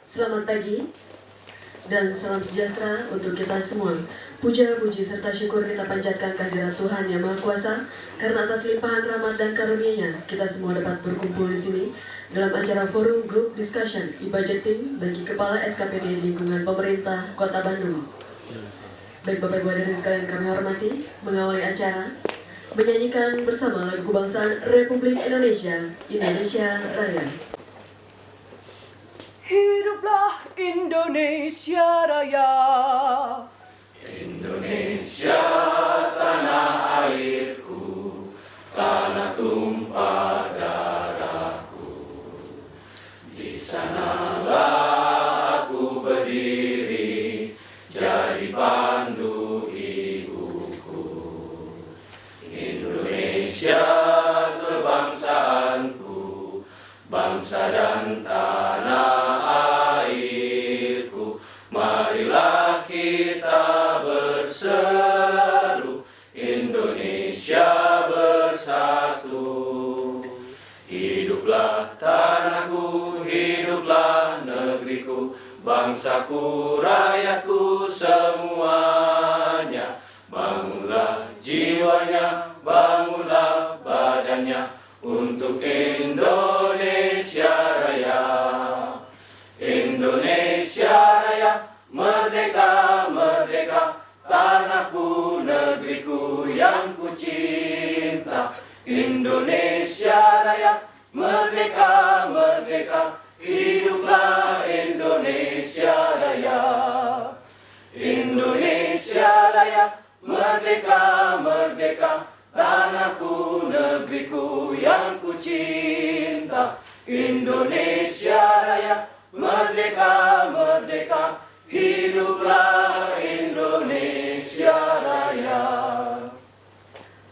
Selamat pagi dan salam sejahtera untuk kita semua. Puja, puji, serta syukur kita panjatkan kehadirat Tuhan Yang Maha Kuasa, karena atas limpahan rahmat dan karunia-Nya kita semua dapat berkumpul di sini dalam acara forum group discussion e-budgeting bagi kepala SKPD lingkungan pemerintah Kota Bandung. Baik Bapak Ibu hadirin sekalian kami hormati, mengawali acara menyanyikan bersama lagu kebangsaan Republik Indonesia, Indonesia Raya. Hiduplah Indonesia Raya. Indonesia tanah airku, tanah tumpah darahku. Di sanalah aku berdiri, jadi pandu ibuku. Indonesia kebangsaanku, bangsa dan tanah airku. Marilah kita berseru, Indonesia bersatu. Hiduplah tanahku, hiduplah negeriku, bangsaku, rakyatku semuanya. Bangunlah jiwanya, bangunlah badannya untuk Indonesia Raya. Indonesia Raya, merdeka, merdeka, tanahku, negeriku yang ku cinta. Indonesia Raya, merdeka, merdeka, hiduplah Indonesia Raya. Indonesia Raya, merdeka, merdeka, tanahku, negeriku yang ku cinta. Indonesia Raya, merdeka, merdeka, hiduplah Indonesia Raya.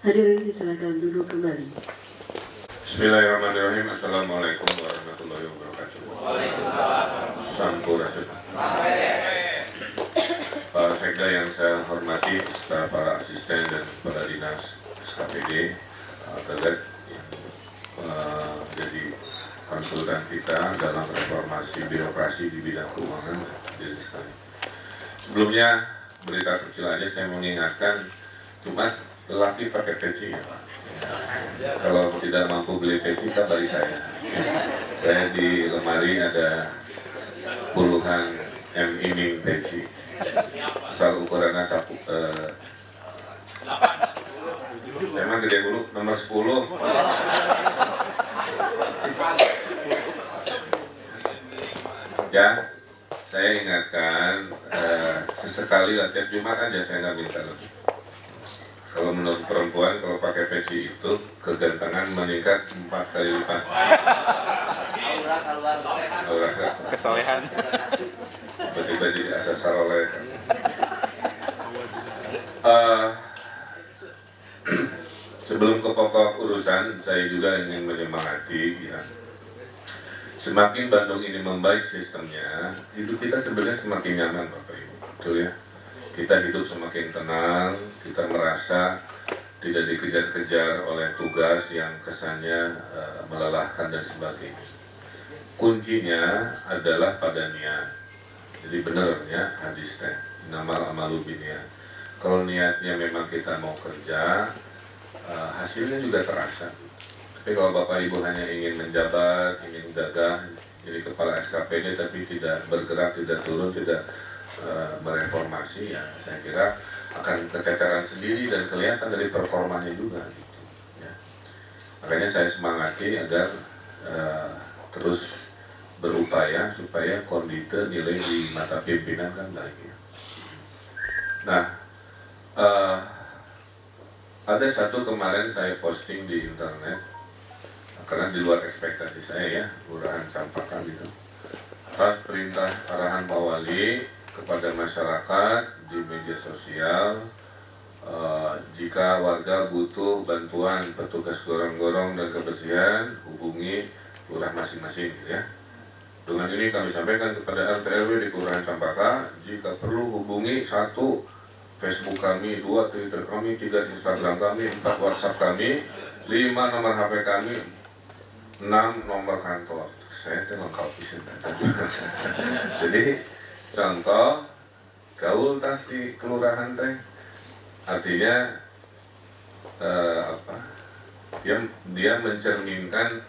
Hadirin disilakan duduk kembali. Bismillahirrahmanirrahim. Assalamualaikum warahmatullahi wabarakatuh. Waalaikumsalam. Sampurasun. Para sekda yang saya hormati, serta para asisten dan para dinas SKPD, terkait yang jadi konsultan kita dalam reformasi birokrasi di bidang keuangan. Sebelumnya, berita kecil aja, saya mengingatkan, Jumat lelaki pakai peci ya Pak. Kalau tidak mampu beli peci, kabari saya. Saya di lemari ada puluhan iming peci. Asal ukurannya sapu. Saya emang gede dulu, nomor 10. Ya, saya ingatkan sesekali latihan Jumat aja, saya nggak minta lebih. Kalau menurut perempuan, kalau pakai peci itu kegantengan meningkat 4 kali lipat. Aura Kesolehan. tiba-tiba jadi asa saroleh. Sebelum ke pokok urusan, saya juga ingin menyemangati ya. Semakin Bandung ini membaik sistemnya, hidup kita sebenarnya semakin nyaman Bapak Ibu. Betul ya? Kita hidup semakin tenang, kita merasa tidak dikejar-kejar oleh tugas yang kesannya melelahkan dan sebagainya. Kuncinya adalah pada niat. Jadi benar ya hadis teh, innamal a'malu binniyat. Kalau niatnya memang kita mau kerja, hasilnya juga terasa. Tapi kalau Bapak Ibu hanya ingin menjabat, ingin gagah, jadi kepala SKPD tapi tidak bergerak, tidak turun, tidak mereformasi, ya saya kira akan keteteran sendiri dan kelihatan dari performanya juga gitu, ya. Makanya saya semangati agar terus berupaya supaya kondite nilai di mata pimpinan kan baik ya. Nah, ada satu kemarin saya posting di internet karena di luar ekspektasi saya ya, Kelurahan Campaka gitu. Atas perintah arahan Pak Wali kepada masyarakat di media sosial, jika warga butuh bantuan petugas gorong-gorong dan kebersihan, hubungi lurah masing-masing ya. Dengan ini kami sampaikan kepada RT RW di Kelurahan Campaka, jika perlu hubungi 1 Facebook kami, 2 Twitter kami, 3 Instagram kami, 4 WhatsApp kami, 5 nomor HP kami, 6 nomor kantor. Saya itu lengkap bisa Jadi contoh gaul tadi kelurahan teh artinya dia mencerminkan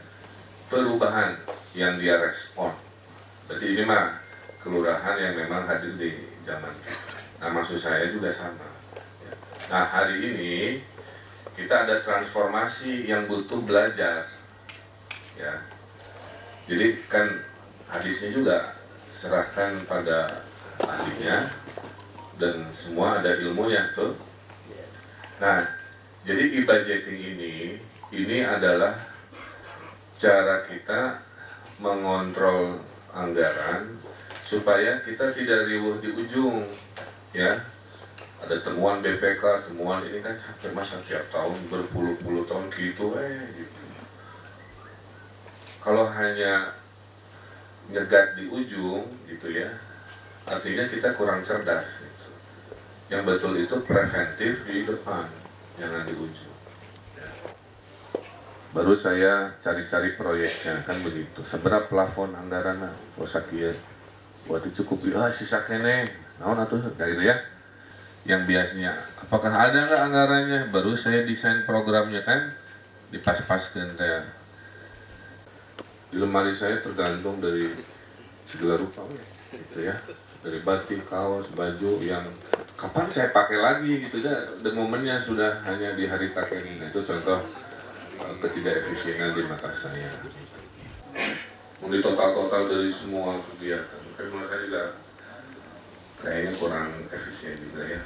perubahan yang dia respon. Berarti ini mah kelurahan yang memang hadir di zaman kita. Nah, maksud saya juga sama. Nah, hari ini kita ada transformasi yang butuh belajar. Ya. Jadi kan hadisnya juga serahkan pada ahlinya dan semua ada ilmunya tuh. Nah, jadi e-budgeting ini adalah cara kita mengontrol anggaran supaya kita tidak riuh di ujung, ya. Ada temuan BPK, temuan ini kan capek masa tiap tahun berpuluh-puluh tahun gitu, gitu. Kalau hanya nyegat di ujung, gitu ya, artinya kita kurang cerdas. Gitu. Yang betul itu preventif di depan, jangan di ujung. Ya. Baru saya cari-cari proyeknya, kan begitu. Seberapa plafon anggaran, ya, buat dicukupi, sisa kene, naon atuh, kayak gitu ya. Yang biasanya, apakah ada nggak anggarannya? Baru saya desain programnya kan, dipas-paskan teh. Di lemari saya tergantung dari segala rupa, gitu ya. Dari batik, kaos, baju yang kapan saya pakai lagi gitu ya. Dan momennya sudah hanya di hari takeni. Nah, itu contoh ketidakefisienan di mata saya. Di total dari semua kegiatan, kan menurut saya juga kayaknya kurang efisien juga ya.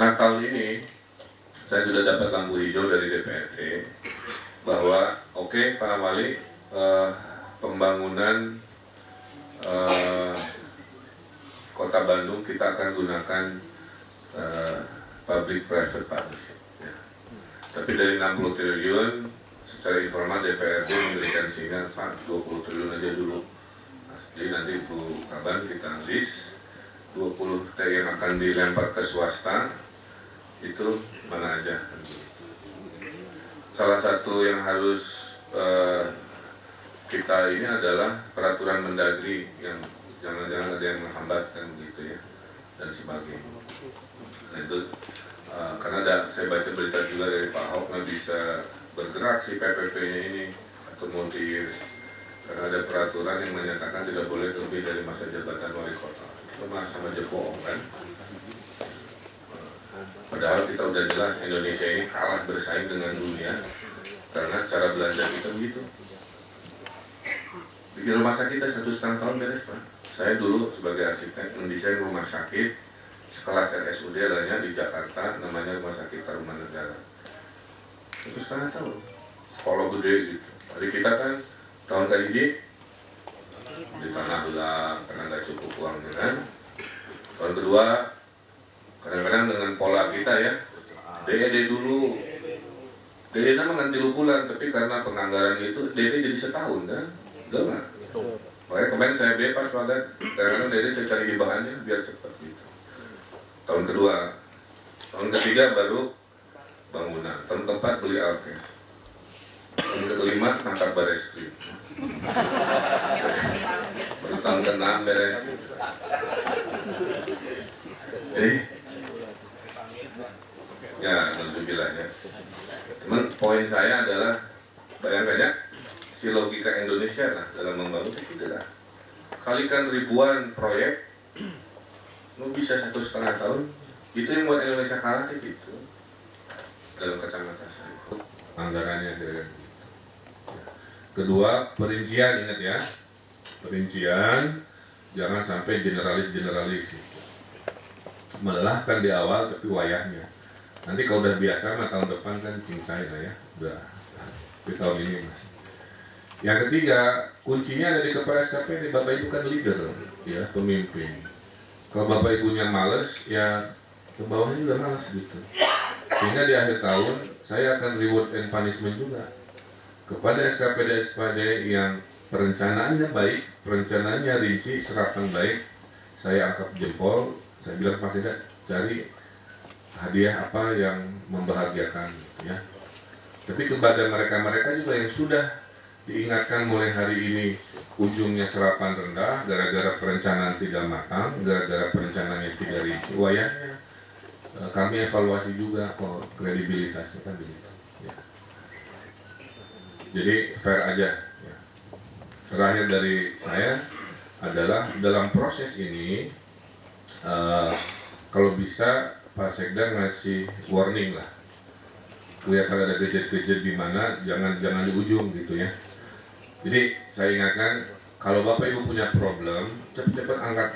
Nah, tahun ini saya sudah dapat lampu hijau dari DPRD bahwa oke, Pak Wali, pembangunan Kota Bandung kita akan gunakan public private partnership. Ya. Tapi dari 60 triliun secara informal DPRD memberikan sinyal Pak 20 triliun aja dulu. Jadi nanti Bu Kaban kita list 20 T yang akan dilempar ke swasta itu mana aja. Salah satu yang harus kita ini adalah peraturan Mendagri yang jangan-jangan ada yang menghambatkan gitu ya dan sebagainya. Nah itu karena saya baca berita juga dari Pak Ahok nggak bisa bergerak si PPP-nya ini atau multi years. Karena ada peraturan yang menyatakan tidak boleh lebih dari masa jabatan wali kota. Itu mah sama aja bohong kan. Padahal kita udah jelas Indonesia ini kalah bersaing dengan dunia karena cara belanja kita begitu. Bikin rumah sakit kita 1,5 tahun beres Pak. Saya dulu sebagai arsitek mendesain rumah sakit sekelas RSUD lainnya di Jakarta, namanya Rumah Sakit Tarumanegara. 1,5 tahun. Sekolah gede gitu. Jadi kita kan tahun ke-1 di tanah gelap karena nggak cukup uangnya kan. Tahun kedua kadang-kadang dengan pola kita ya DED dulu. DED memang 3 bulan tapi karena penganggaran itu DED jadi setahun kan. Betul nggak? Makanya kemarin saya bebas pada kadang-kadang DED saya cari hibahannya biar cepat gitu. Tahun kedua, tahun ketiga baru bangunan. Tahun keempat beli alkes. Tahun kelima tangkap baris krim. Baru tahun ke-6 beres. Jadi, ya alhamdulillah ya. Cuman poin saya adalah bayangkan ya, si logika Indonesia lah dalam membangun itu lah. Kalikan ribuan proyek, lu bisa 1,5 tahun. Itu yang buat Indonesia kalah kayak gitu. Dalam kacamata saya. Anggarannya dari gitu. Kedua, perincian, ingat ya. Perincian, jangan sampai generalis gitu. Melelahkan di awal tapi wayahnya. Nanti kalau udah biasa mah tahun depan kan cincai lah ya. Udah. Tapi tahun ini masih. Yang ketiga, kuncinya ada di kepala SKP, ini Bapak Ibu kan leader, ya, pemimpin. Kalau Bapak Ibunya males, ya ke bawahnya juga males gitu. Sehingga di akhir tahun, saya akan reward and punishment juga. Kepada SKPD-SKPD yang perencanaannya baik, perencanaannya rinci, serapan baik, saya angkat jempol, saya bilang Pak Seda, cari hadiah apa yang membahagiakan, ya. Tapi kepada mereka-mereka juga yang sudah diingatkan mulai hari ini ujungnya serapan rendah gara-gara perencanaan tidak matang, gara-gara perencanaannya tidak rinci. Wayahnya kami evaluasi juga kok kredibilitasnya kan begitu. Ya. Jadi fair aja. Ya. Terakhir dari saya adalah dalam proses ini kalau bisa Pak Sekda ngasih warning lah. Kelihatan ada gadget-gadget di mana, jangan di ujung gitu ya. Jadi saya ingatkan, kalau Bapak Ibu punya problem, cepat-cepat angkat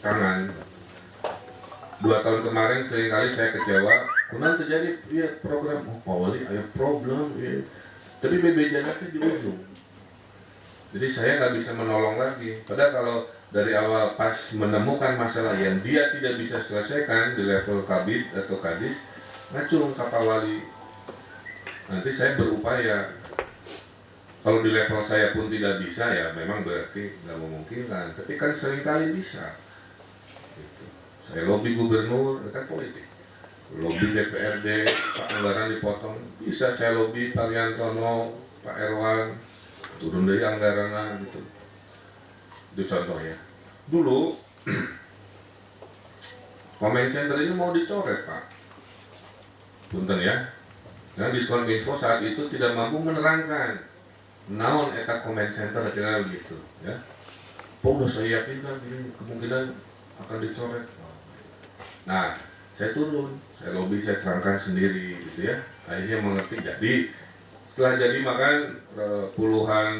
tangan. 2 tahun kemarin seringkali saya kecewa, kenapa terjadi ya program, Pak Wali ada problem, ya. Tapi BB Janatnya di ujung. Jadi saya nggak bisa menolong lagi. Padahal kalau dari awal pas menemukan masalah yang dia tidak bisa selesaikan di level kabid atau kadis, ngacung ke Pak Wali. Nanti saya berupaya. Kalau di level saya pun tidak bisa, ya memang berarti nggak memungkinkan. Tapi kan seringkali bisa. Gitu. Saya lobby gubernur, kan politik. Lobby DPRD, Pak anggaran dipotong. Bisa saya lobby Pak Yantono, Pak Erwan, turun dari anggaran gitu. Itu contoh ya. Dulu, comment center ini mau dicoret Pak. Punten ya. Nah, diskon info saat itu tidak mampu menerangkan naon eta comment center kira begitu ya. Udah saya yakin kan ini kemungkinan akan dicoret. Nah, saya turun, saya lobby, saya terangkan sendiri gitu ya. Akhirnya mengerti. Jadi setelah jadi makan puluhan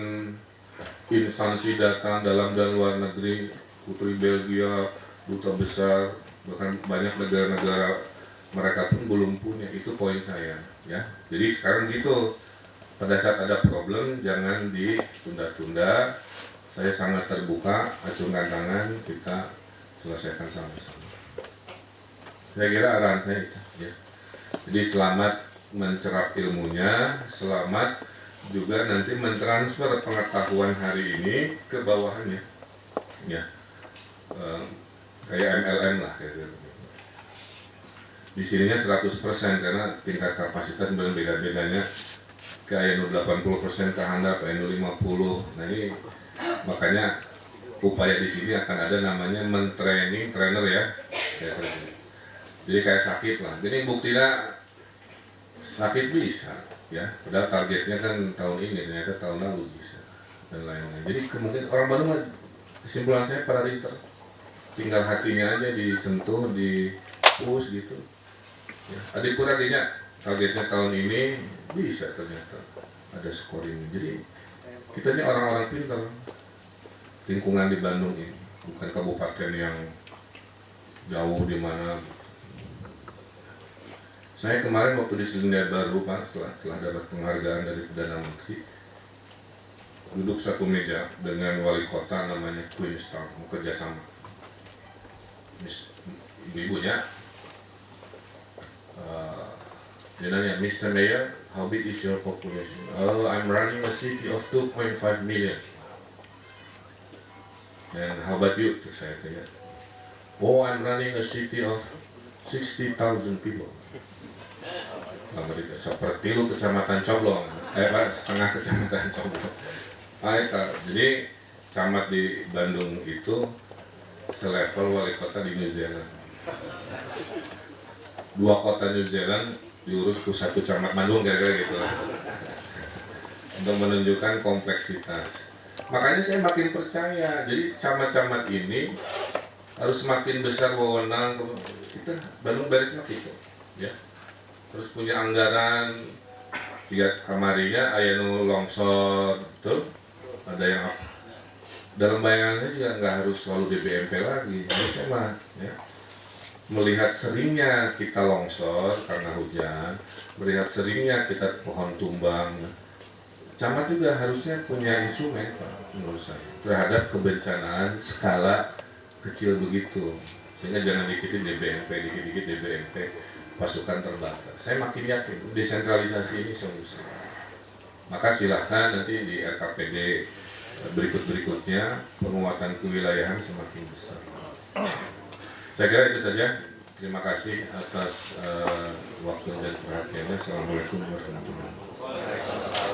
instansi datang dalam dan luar negeri, Putri Belgia, duta besar, bahkan banyak negara-negara mereka pun belum punya. Itu poin saya ya. Jadi sekarang gitu, pada saat ada problem jangan ditunda-tunda. Saya sangat terbuka, acungkan tangan, kita selesaikan sama-sama. Saya kira arahan saya itu ya. Jadi selamat mencerap ilmunya, selamat juga nanti mentransfer pengetahuan hari ini ke bawahannya ya. Kayak MLM lah kayak gitu. Di sininya 100% karena tingkat kapasitas beda-bedanya. Kayak 80% ke handap, kayak 50. Nah ini makanya upaya di sini akan ada namanya mentraining trainer ya. Jadi kayak sakit lah. Jadi buktinya sakit bisa ya. Padahal targetnya kan tahun ini, ternyata tahun lalu bisa dan lain-lain. Jadi kemungkinan orang baru, kesimpulan saya para rinter, tinggal hatinya aja disentuh, di push gitu. Ya, Adipura kayaknya targetnya tahun ini bisa ternyata ada scoring. Jadi kita ini orang-orang pintar. Lingkungan di Bandung ini bukan kabupaten yang jauh di mana. Saya kemarin waktu di Selandia Baru Pak, setelah dapat penghargaan dari Perdana Menteri, duduk satu meja dengan wali kota namanya Queenstown, mau kerjasama. Ibu-ibunya, dia nanya, Mr. Mayor, how big is your population? Oh, I'm running a city of 2.5 million. And how about you? Saya tanya. Oh, I'm running a city of 60,000 people. Seperti lu kecamatan Coblong, Pak, setengah kecamatan Coblong. Jadi camat di Bandung itu selevel wali kota di New Zealand. 2 kota New Zealand diurus ke 1 camat Bandung kira-kira gitu lah. Untuk menunjukkan kompleksitas. Makanya saya makin percaya. Jadi camat-camat ini harus semakin besar wewenang. Kita Bandung beresnya gitu, ya. Terus punya anggaran 3 kamarinya aya nu longsor tuh, ada yang apa. Dalam bayangannya juga nggak harus selalu DBMP lagi, harusnya mah ya. Melihat seringnya kita longsor karena hujan, melihat seringnya kita pohon tumbang, camat juga harusnya punya instrumen Pak, menurut saya, terhadap kebencanaan skala kecil begitu. Sehingga jangan dikit dikit DBMP, pasukan terbatas. Saya makin yakin desentralisasi ini solusi. Maka silahkan nanti di RKPD berikut-berikutnya penguatan kewilayahan semakin besar. Saya kira itu saja. Terima kasih atas waktu dan perhatiannya. Assalamualaikum warahmatullahi wabarakatuh.